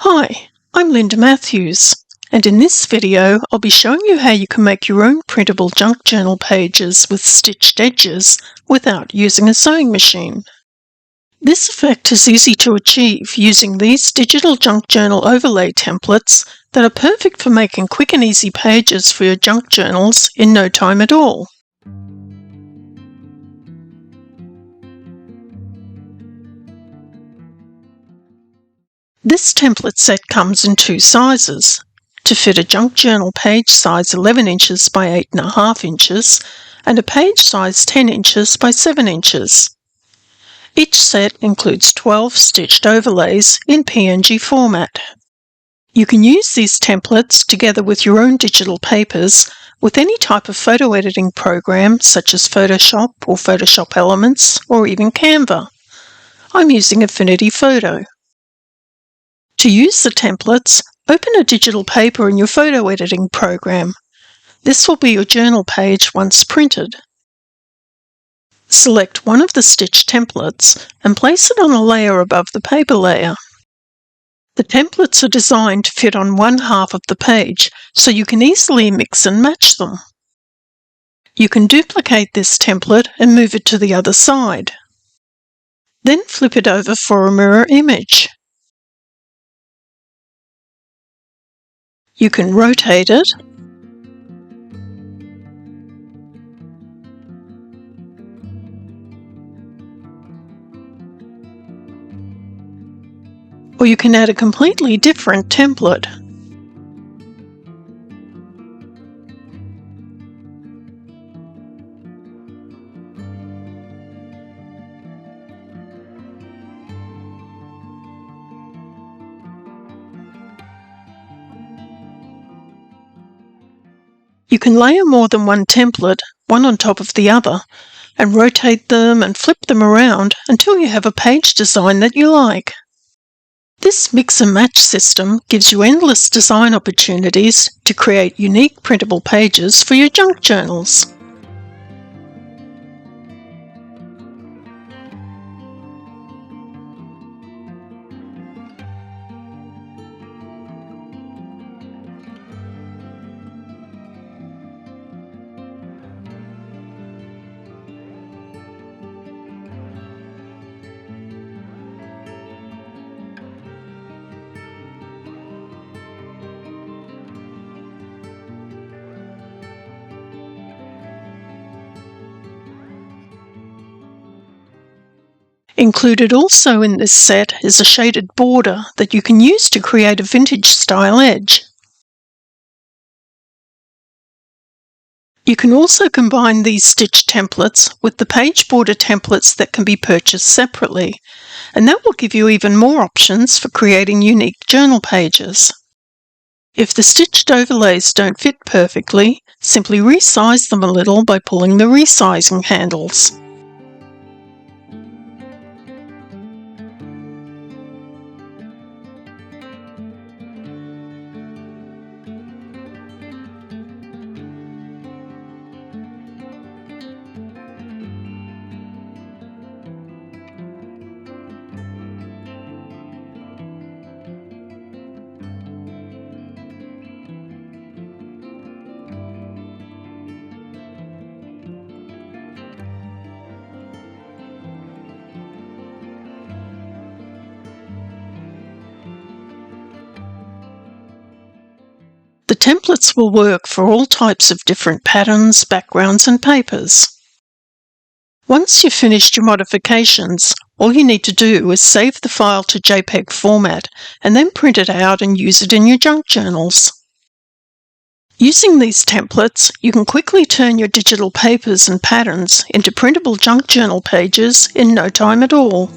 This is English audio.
Hi, I'm Linda Matthews, and in this video I'll be showing you how you can make your own printable junk journal pages with stitched edges without using a sewing machine. This effect is easy to achieve using these digital junk journal overlay templates that are perfect for making quick and easy pages for your junk journals in no time at all. This template set comes in two sizes, to fit a junk journal page size 11 inches by 8.5 inches and a page size 10 inches by 7 inches. Each set includes 12 stitched overlays in PNG format. You can use these templates together with your own digital papers with any type of photo editing program such as Photoshop or Photoshop Elements or even Canva. I'm using Affinity Photo. To use the templates, open a digital paper in your photo editing program. This will be your journal page once printed. Select one of the stitched templates and place it on a layer above the paper layer. The templates are designed to fit on one half of the page, so you can easily mix and match them. You can duplicate this template and move it to the other side. Then flip it over for a mirror image. You can rotate it, or you can add a completely different template. You can layer more than one template, one on top of the other, and rotate them and flip them around until you have a page design that you like. This mix and match system gives you endless design opportunities to create unique printable pages for your junk journals. Included also in this set is a shaded border that you can use to create a vintage style edge. You can also combine these stitched templates with the page border templates that can be purchased separately, and that will give you even more options for creating unique journal pages. If the stitched overlays don't fit perfectly, simply resize them a little by pulling the resizing handles. The templates will work for all types of different patterns, backgrounds, and papers. Once you've finished your modifications, all you need to do is save the file to JPEG format and then print it out and use it in your junk journals. Using these templates, you can quickly turn your digital papers and patterns into printable junk journal pages in no time at all.